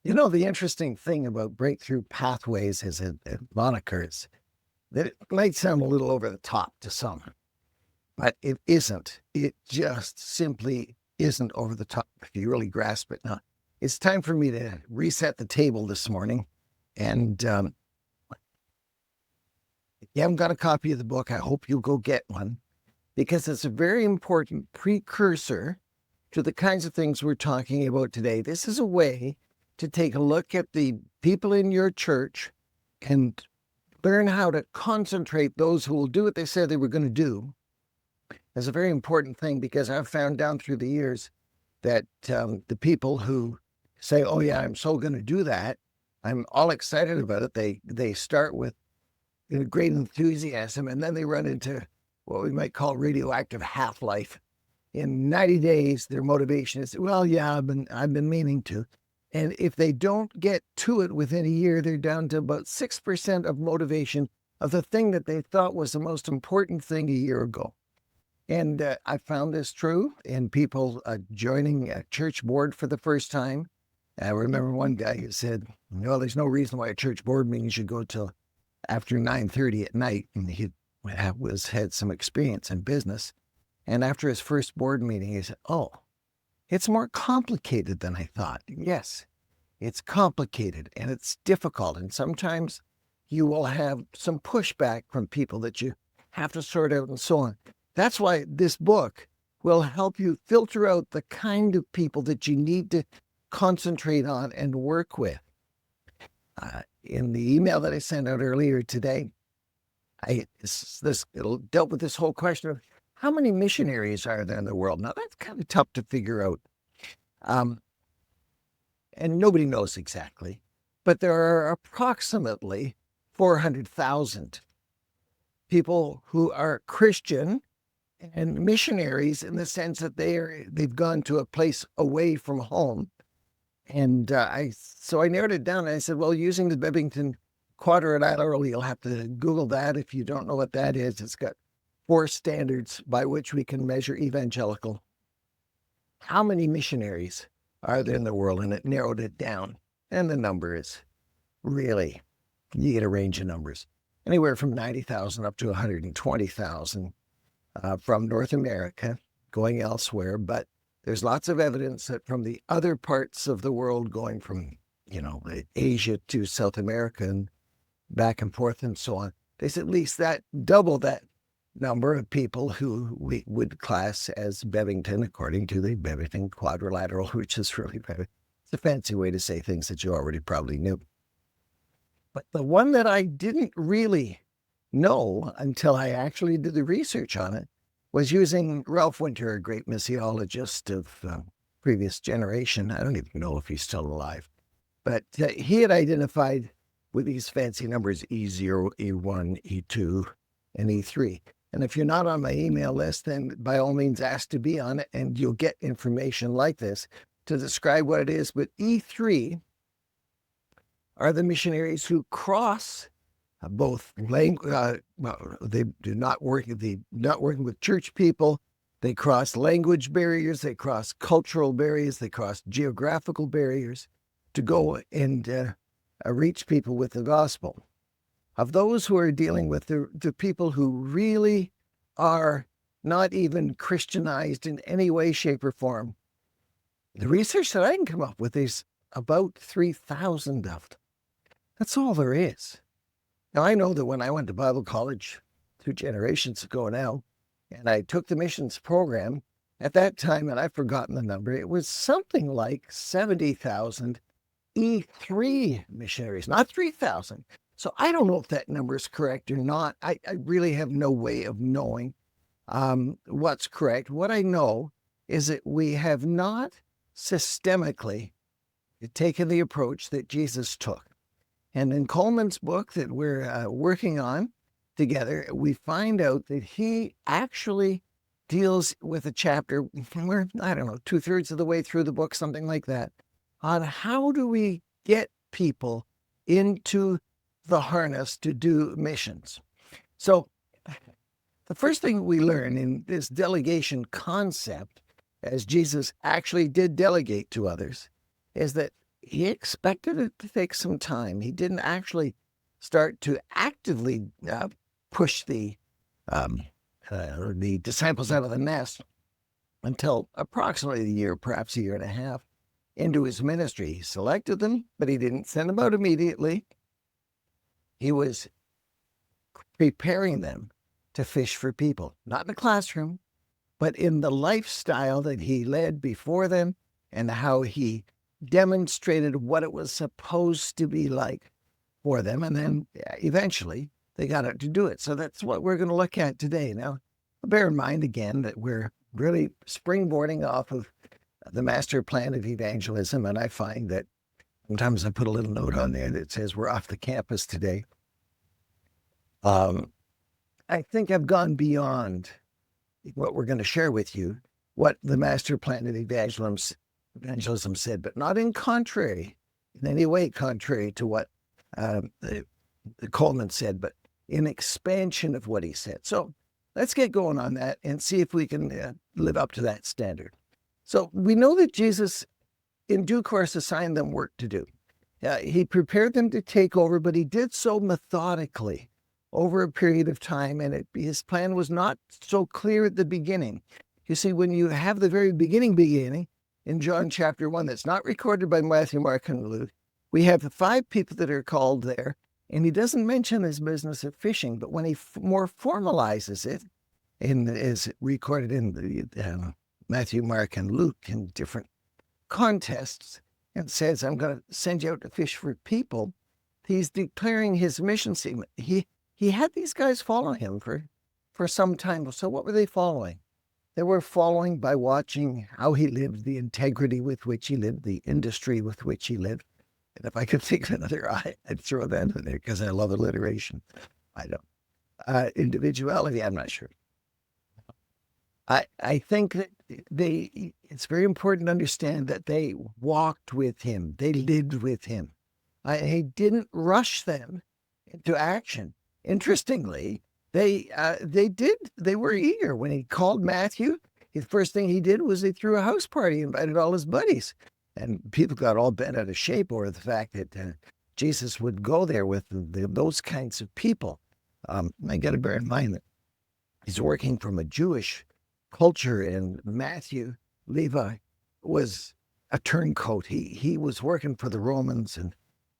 The interesting thing about breakthrough pathways is it monikers that it might sound a little over the top to some, but it isn't. It just simply isn't over the top if you really grasp it. Now, it's time for me to reset the table this morning. And if you haven't got a copy of the book, I hope you'll go get one because it's a very important precursor to the kinds of things we're talking about today. This is a way to take a look at the people in your church and learn how to concentrate those who will do what they said they were going to do. That's a very important thing because I've found down through the years that the people who say, oh yeah, I'm so going to do that, I'm all excited about it. They start with great enthusiasm and then they run into what we might call radioactive half-life. In 90 days, their motivation is, well, yeah, I've been meaning to. And if they don't get to it within a year, they're down to about 6% of motivation of the thing that they thought was the most important thing a year ago. And I found this true in people joining a church board for the first time. I remember one guy who said, well, there's no reason why a church board meeting should go till after 9:30 at night. And he had some experience in business. And after his first board meeting, he said, oh, it's more complicated than I thought. Yes, it's complicated and it's difficult. And sometimes you will have some pushback from people that you have to sort out and so on. That's why this book will help you filter out the kind of people that you need to concentrate on and work with. In the email that I sent out earlier today, it dealt with this whole question of how many missionaries are there in the world? Now, that's kind of tough to figure out. And nobody knows exactly, but there are approximately 400,000 people who are Christian and missionaries in the sense that they've gone to a place away from home. And so I narrowed it down and I said, well, using the Bebington quadrilateral, you'll have to Google that if you don't know what that is. It's got 4 standards by which we can measure evangelical. How many missionaries are there in the world? And it narrowed it down. And the number is really, you get a range of numbers, anywhere from 90,000 up to 120,000 from North America going elsewhere. But there's lots of evidence that from the other parts of the world, going from, Asia to South America and back and forth and so on, there's at least double that number of people who we would class as Bevington, according to the Bevington quadrilateral, which is really it's a fancy way to say things that you already probably knew. But the one that I didn't really know until I actually did the research on it was using Ralph Winter, a great missiologist of previous generation. I don't even know if he's still alive. But he had identified with these fancy numbers E0, E1, E2, and E3. And if you're not on my email list, then by all means ask to be on it, and you'll get information like this to describe what it is. But E3 are the missionaries who cross both language. They do not working with church people. They cross language barriers. They cross cultural barriers. They cross geographical barriers to go and reach people with the gospel. Of those who are dealing with the people who really are not even Christianized in any way, shape, or form, the research that I can come up with is about 3,000 of them. That's all there is. Now, I know that when I went to Bible college 2 generations ago now, and I took the missions program, at that time, and I've forgotten the number, it was something like 70,000 E3 missionaries, not 3,000. So I don't know if that number is correct or not. I really have no way of knowing what's correct. What I know is that we have not systemically taken the approach that Jesus took. And in Coleman's book that we're working on together, we find out that he actually deals with a chapter, we're, 2/3 of the way through the book, something like that, on how do we get people into the harness to do missions. So the first thing we learn in this delegation concept, as Jesus actually did delegate to others, is that he expected it to take some time. He didn't actually start to actively push the disciples out of the nest until approximately a year, perhaps a year and a half into his ministry. He selected them, but he didn't send them out immediately. He was preparing them to fish for people, not in the classroom, but in the lifestyle that he led before them and how he demonstrated what it was supposed to be like for them. And then eventually they got out to do it. So that's what we're going to look at today. Now, bear in mind again that we're really springboarding off of the master plan of evangelism. And I find that sometimes I put a little note on there that says we're off the campus today. I think I've gone beyond what we're going to share with you, what the master plan of evangelism said, but not in any way contrary to what Coleman said, but in expansion of what he said. So let's get going on that and see if we can live up to that standard. So we know that Jesus, in due course, assigned them work to do. He prepared them to take over, but he did so methodically over a period of time, and his plan was not so clear at the beginning. You see, when you have the very beginning in John chapter 1, that's not recorded by Matthew, Mark, and Luke, we have the 5 people that are called there, and he doesn't mention his business of fishing, but when he more formalizes it, is recorded in the Matthew, Mark, and Luke in different contexts, and says, I'm going to send you out to fish for people, he's declaring his mission statement. He had these guys follow him for some time. So what were they following? They were following by watching how he lived, the integrity with which he lived, the industry with which he lived. And if I could think of another I'd throw that in there because I love alliteration. I don't. Individuality, I'm not sure. I think that it's very important to understand that they walked with him. They lived with him. He didn't rush them into action. Interestingly, they were eager. When he called Matthew, the first thing he did was he threw a house party, invited all his buddies. And people got all bent out of shape over the fact that Jesus would go there with those kinds of people. I got to bear in mind that he's working from a Jewish culture, and Matthew, Levi, was a turncoat. He was working for the Romans, and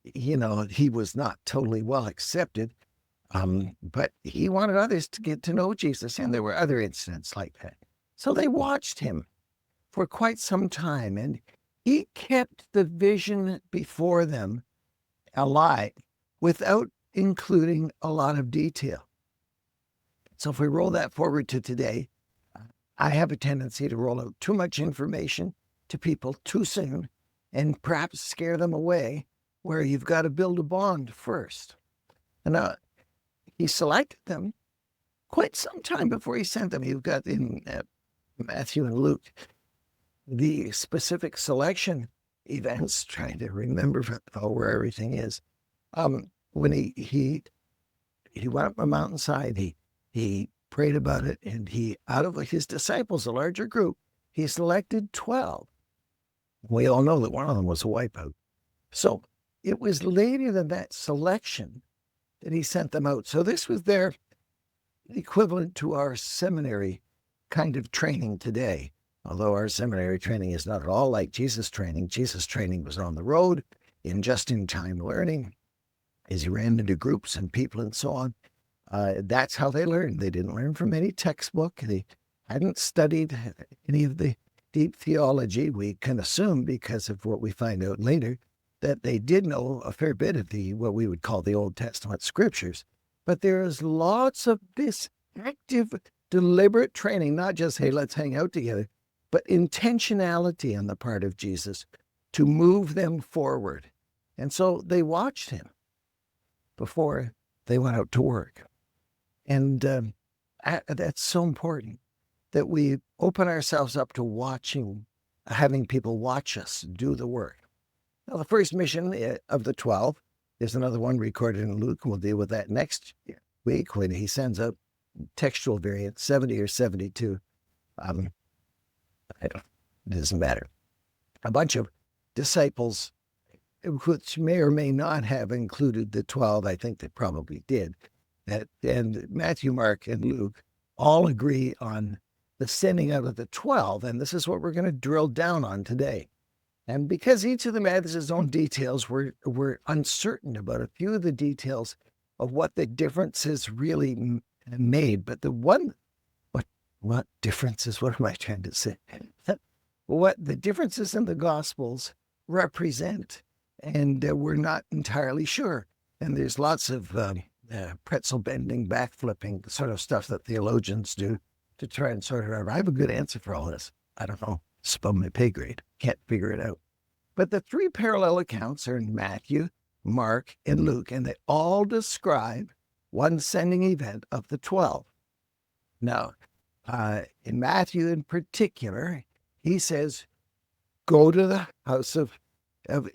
he was not totally well accepted. But he wanted others to get to know Jesus, and there were other incidents like that. So they watched him for quite some time, and he kept the vision before them alive without including a lot of detail. So if we roll that forward to today, I have a tendency to roll out too much information to people too soon and perhaps scare them away, where you've got to build a bond first. And he selected them quite some time before he sent them. You've got in Matthew and Luke the specific selection events, trying to remember where everything is. When he went up a mountainside, he prayed about it, and out of his disciples, a larger group, he selected 12. We all know that one of them was a wipeout. So it was later than that selection that he sent them out. So this was their equivalent to our seminary kind of training today. Although our seminary training is not at all like Jesus' training. Jesus' training was on the road in just-in-time learning as he ran into groups and people and so on. That's how they learned. They didn't learn from any textbook. They hadn't studied any of the deep theology. We can assume, because of what we find out later, that they did know a fair bit of what we would call the Old Testament scriptures. But there is lots of this active, deliberate training, not just, hey, let's hang out together, but intentionality on the part of Jesus to move them forward. And so they watched him before they went out to work. And that's so important, that we open ourselves up to having people watch us do the work. Now, the first mission of the 12, there's another one recorded in Luke, and we'll deal with that next week when he sends out textual variant, 70 or 72. It doesn't matter. A bunch of disciples which may or may not have included the 12. I think they probably did. And Matthew, Mark, and Luke all agree on the sending out of the 12, and this is what we're going to drill down on today. And because each of them adds his own details, we're uncertain about a few of the details of what the differences really made. But what differences? What am I trying to say? What the differences in the Gospels represent, and we're not entirely sure. And there's lots of pretzel bending, backflipping, sort of stuff that theologians do to try and sort it out. I have a good answer for all this. I don't know. It's above my pay grade. Can't figure it out. But the three parallel accounts are in Matthew, Mark, and Luke, and they all describe one sending event of the 12. Now, in Matthew in particular, he says, go to the house of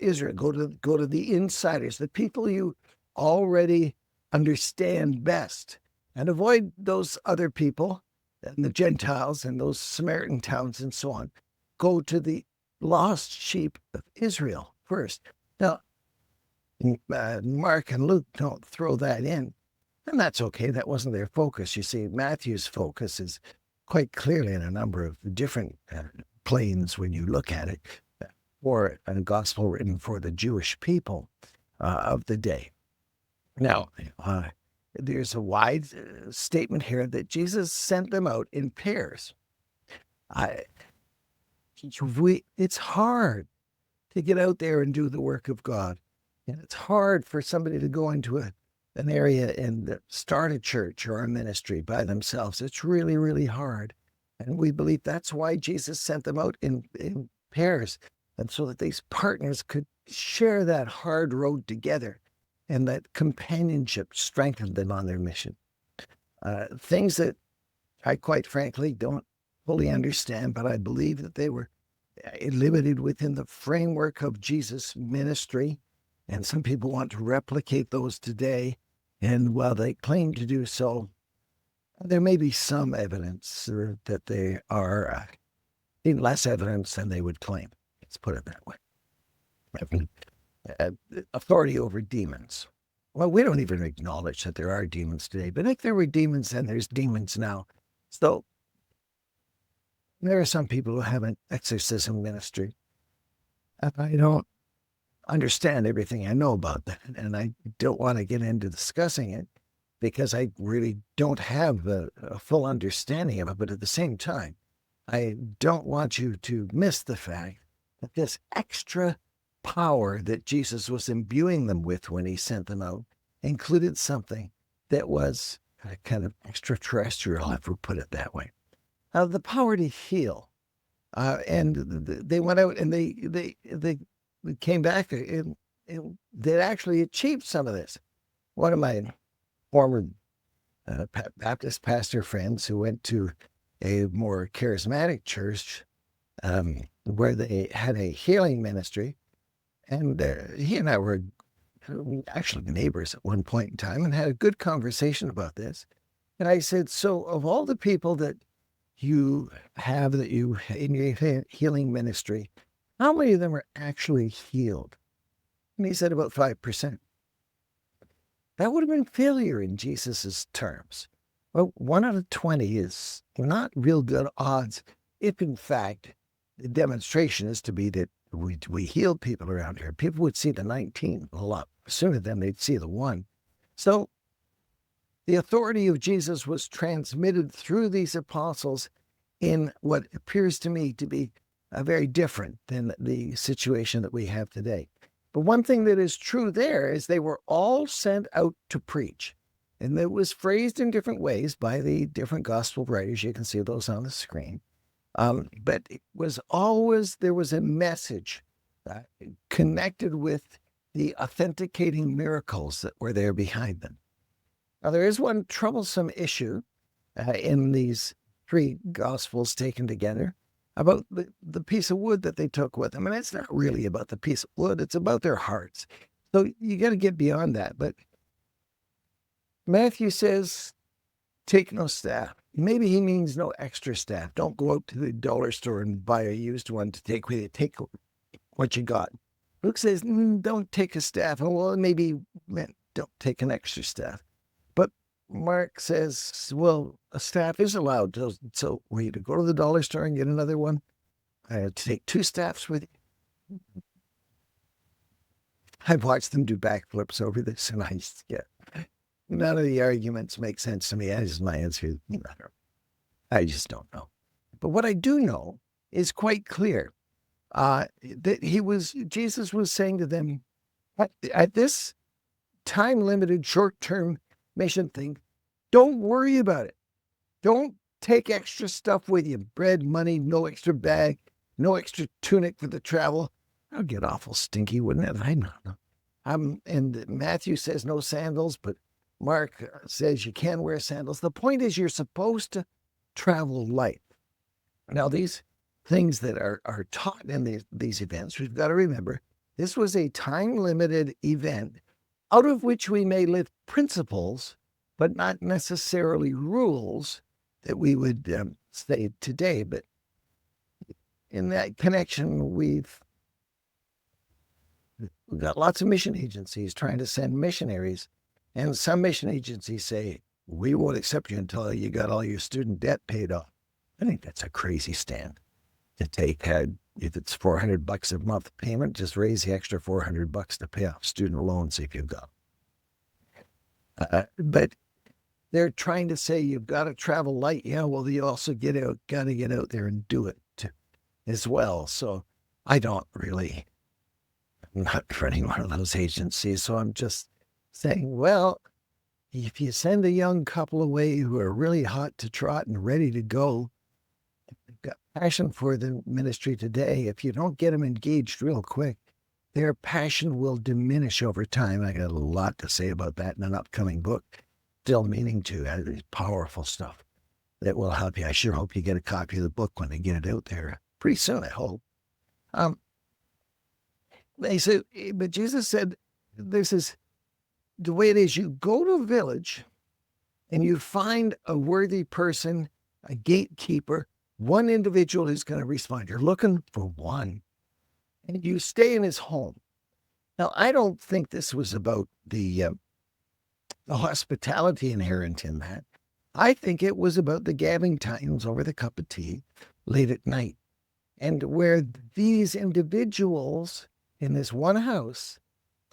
Israel, go to the insiders, the people you already understand best, and avoid those other people and the Gentiles and those Samaritan towns and so on. Go to the lost sheep of Israel first. Now, Mark and Luke don't throw that in, and that's okay. That wasn't their focus. You see, Matthew's focus is quite clearly in a number of different planes when you look at it, or a gospel written for the Jewish people of the day. Now, there's a wide statement here that Jesus sent them out in pairs. It's hard to get out there and do the work of God. And it's hard for somebody to go into an area and start a church or a ministry by themselves. It's really, really hard. And we believe that's why Jesus sent them out in pairs, and so that these partners could share that hard road together, and that companionship strengthened them on their mission. Things that I quite frankly don't fully understand, but I believe that they were limited within the framework of Jesus' ministry. And some people want to replicate those today. And while they claim to do so, there may be some evidence that they are less evidence than they would claim. Let's put it that way. Authority over demons. Well, we don't even acknowledge that there are demons today, but if there were demons, then there's demons now. So there are some people who have an exorcism ministry. I don't understand everything I know about that, and I don't want to get into discussing it because I really don't have a full understanding of it. But at the same time, I don't want you to miss the fact that this extra power that Jesus was imbuing them with when he sent them out included something that was kind of extraterrestrial, if we put it that way. The power to heal. And they went out and they came back and they actually achieved some of this. One of my former Baptist pastor friends who went to a more charismatic church where they had a healing ministry, and he and I were actually neighbors at one point in time and had a good conversation about this. And I said, so of all the people that you have in your healing ministry, how many of them are actually healed? And he said about 5%. That would have been failure in Jesus's terms. Well, 1 out of 20 is not real good odds if, in fact, the demonstration is to be that we healed people around here. People would see the 19 a lot sooner than they'd see the 1. So the authority of Jesus was transmitted through these apostles in what appears to me to be very different than the situation that we have today. But one thing that is true there is they were all sent out to preach. And it was phrased in different ways by the different gospel writers. You can see those on the screen. But it was always, there was a message connected with the authenticating miracles that were there behind them. Now, there is one troublesome issue in these 3 gospels taken together about the piece of wood that they took with them. And it's not really about the piece of wood. It's about their hearts. So you got to get beyond that. But Matthew says, take no staff. Maybe he means no extra staff. Don't go out to the dollar store and buy a used one to take with you. Take what you got. Luke says, don't take a staff. And well, maybe meant don't take an extra staff. But Mark says, well, a staff is allowed. So were you to go to the dollar store and get another one? I had to take 2 staffs with you. I've watched them do backflips over this, and I just get none of the arguments make sense to me. That is my answer. I just don't know. But what I do know is quite clear. That Jesus was saying to them, at this time-limited, short-term mission thing, don't worry about it. Don't take extra stuff with you. Bread, money, no extra bag, no extra tunic for the travel. That would get awful stinky, wouldn't it? I don't know. And Matthew says no sandals, but Mark says you can wear sandals. The point is you're supposed to travel light. Now, these things that are taught in these events, we've got to remember, this was a time-limited event out of which we may lift principles, but not necessarily rules that we would say today. But in that connection, we've got lots of mission agencies trying to send missionaries, and some mission agencies say, we won't accept you until you got all your student debt paid off. I think that's a crazy stand to take. If it's $400 a month payment, just raise the extra $400 to pay off student loans if you've got. But they're trying to say you've got to travel light. Yeah, well, you also got to get out there and do it as well. So I don't really, I'm not running one of those agencies. So I'm just saying, well, if you send a young couple away who are really hot to trot and ready to go, they've got passion for the ministry today, if you don't get them engaged real quick, their passion will diminish over time. I got a lot to say about that in an upcoming book. Still meaning to. It's powerful stuff that will help you. I sure hope you get a copy of the book when they get it out there pretty soon, I hope. But Jesus said, this is the way it is. You go to a village and you find a worthy person, a gatekeeper, one individual who's going to respond. You're looking for one. And you stay in his home. Now, I don't think this was about the hospitality inherent in that. I think it was about the gabbing times over the cup of tea late at night, and where these individuals in this one house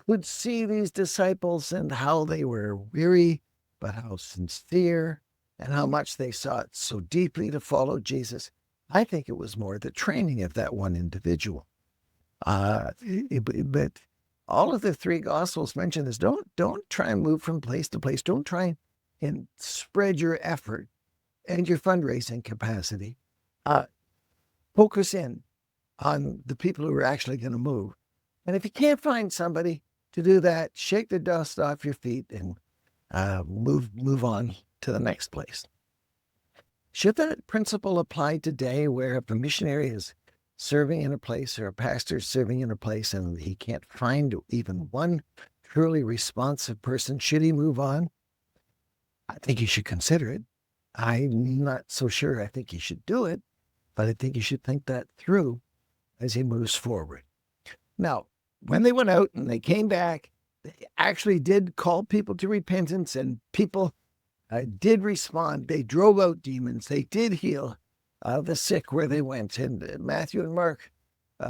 would see these disciples and how they were weary, but how sincere and how much they sought so deeply to follow Jesus. I think it was more the training of that one individual. But all of the 3 Gospels mention this. Don't try and move from place to place. Don't try and spread your effort and your fundraising capacity. Focus in on the people who are actually going to move. And if you can't find somebody to do that, shake the dust off your feet and move on to the next place. Should that principle apply today, where if a missionary is serving in a place or a pastor is serving in a place and he can't find even one truly responsive person, should he move on? I think he should consider it. I'm not so sure I think he should do it, but I think he should think that through as he moves forward. Now, when they went out and they came back, they actually did call people to repentance, and people did respond. They drove out demons. They did heal the sick where they went. And Matthew and Mark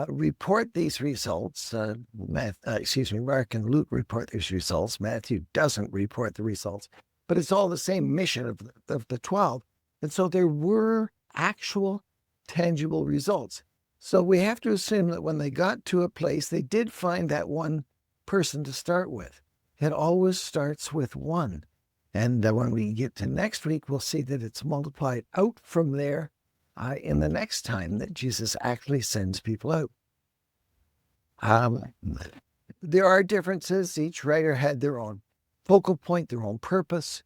report these results. Mark and Luke report these results. Matthew doesn't report the results, but it's all the same mission of the 12. And so there were actual tangible results. So we have to assume that when they got to a place, they did find that one person to start with. It always starts with one. And when we get to next week, we'll see that it's multiplied out from there in the next time that Jesus actually sends people out. There are differences. Each writer had their own focal point, their own purpose.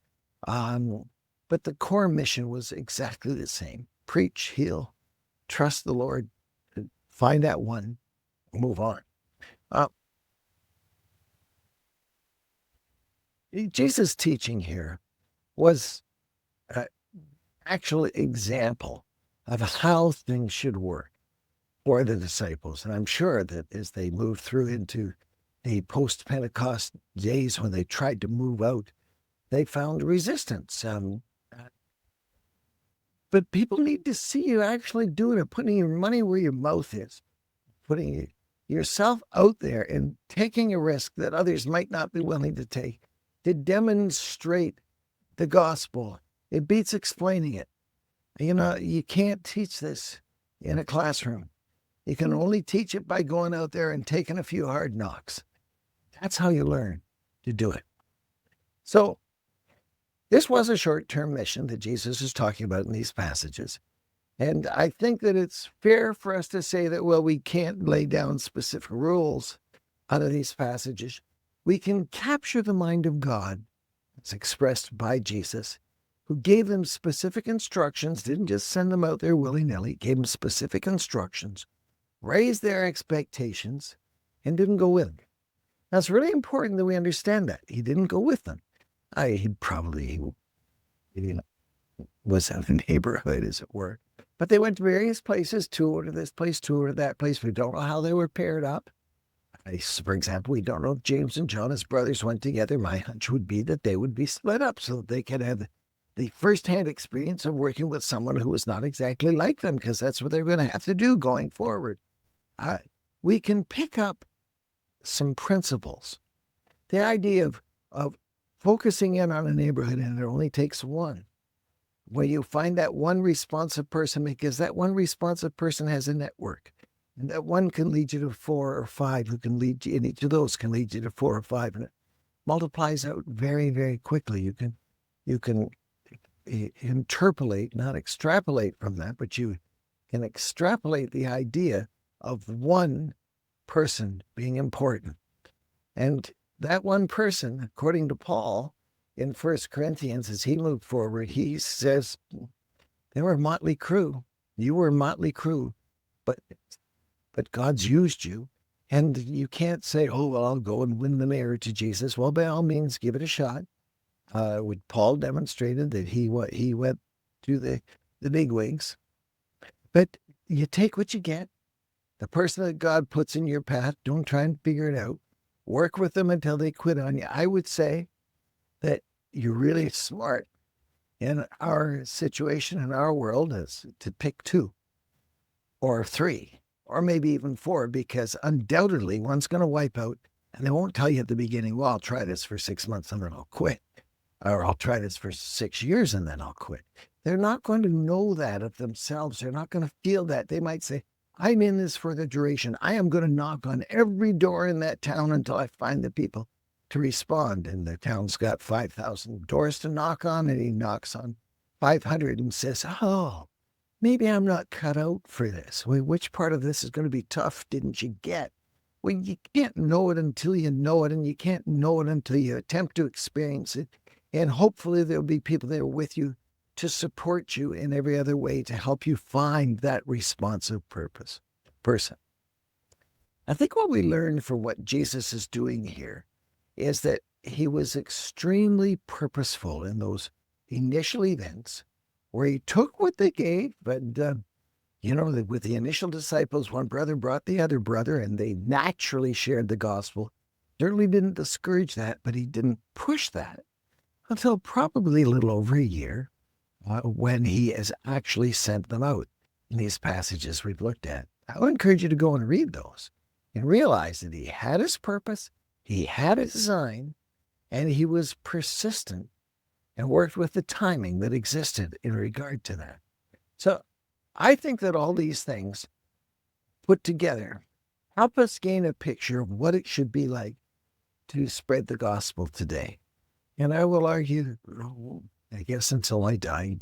But the core mission was exactly the same. Preach, heal, trust the Lord, find that one, move on. Jesus' teaching here was an actual example of how things should work. for the disciples. And I'm sure that as they moved through into the post-Pentecost days when they tried to move out, they found resistance. But people need to see you actually doing it, putting your money where your mouth is, putting yourself out there and taking a risk that others might not be willing to take to demonstrate the gospel. It beats explaining it. You can't teach this in a classroom. You can only teach it by going out there and taking a few hard knocks. That's how you learn to do it. So this was a short-term mission that Jesus is talking about in these passages. And I think that it's fair for us to say that, well, we can't lay down specific rules out of these passages. We can capture the mind of God as expressed by Jesus, who gave them specific instructions, didn't just send them out there willy-nilly, gave them specific instructions, raised their expectations, and didn't go with them. Now, it's really important that we understand that. He didn't go with them. He probably was in a neighborhood, as it were. But they went to various places, tour to this place, tour to that place. We don't know how they were paired up. For example, we don't know if James and John, his brothers, went together. My hunch would be that they would be split up so that they could have the firsthand experience of working with someone who was not exactly like them, because that's what they're going to have to do going forward. We can pick up some principles. The idea of focusing in on a neighborhood, and it only takes one. Where you find that one responsive person, because that one responsive person has a network. And that one can lead you to 4 or 5 who can lead you, and each of those can lead you to 4 or 5. And it multiplies out very, very quickly. You can interpolate, not extrapolate from that, but you can extrapolate the idea of one person being important. And that one person, according to Paul in 1 Corinthians, as he moved forward, he says, they were a motley crew. You were a motley crew, but God's used you. And you can't say, oh, well, I'll go and win the mayor to Jesus. Well, by all means, give it a shot. Paul demonstrated that he went to the big wigs. But you take what you get. The person that God puts in your path, don't try and figure it out. Work with them until they quit on you. I would say that you're really smart in our situation, in our world, is to pick 2 or 3 or maybe even 4, because undoubtedly one's going to wipe out, and they won't tell you at the beginning, well, I'll try this for 6 months and then I'll quit. Or I'll try this for 6 years and then I'll quit. They're not going to know that of themselves. They're not going to feel that. They might say, I'm in this for the duration. I am going to knock on every door in that town until I find the people to respond. And the town's got 5,000 doors to knock on, and he knocks on 500 and says, oh, maybe I'm not cut out for this. Well, which part of this is going to be tough didn't you get? Well, you can't know it until you know it, and you can't know it until you attempt to experience it. And hopefully there'll be people there with you to support you in every other way to help you find that responsive person. I think what we learn from what Jesus is doing here is that he was extremely purposeful in those initial events where he took what they gave, but, with the initial disciples, one brother brought the other brother, and they naturally shared the gospel. Certainly didn't discourage that, but he didn't push that until probably a little over a year, when he has actually sent them out in these passages we've looked at. I would encourage you to go and read those and realize that he had his purpose, he had his design, and he was persistent and worked with the timing that existed in regard to that. So I think that all these things put together help us gain a picture of what it should be like to spread the gospel today. And I will argue, I guess until I die,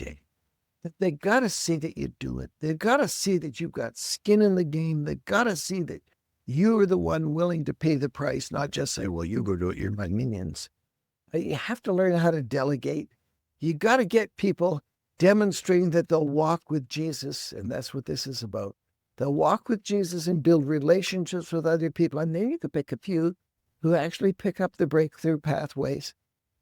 that they got to see that you do it. They've got to see that you've got skin in the game. They've got to see that you're the one willing to pay the price, not just say, well, you go do it, you're my minions. You have to learn how to delegate. You got to get people demonstrating that they'll walk with Jesus, and that's what this is about. They'll walk with Jesus and build relationships with other people, and they need to pick a few who actually pick up the breakthrough pathways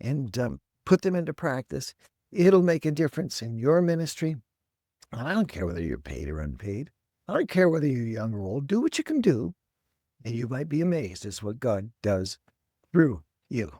and put them into practice. It'll make a difference in your ministry. And I don't care whether you're paid or unpaid. I don't care whether you're young or old. Do what you can do, and you might be amazed at what God does through you.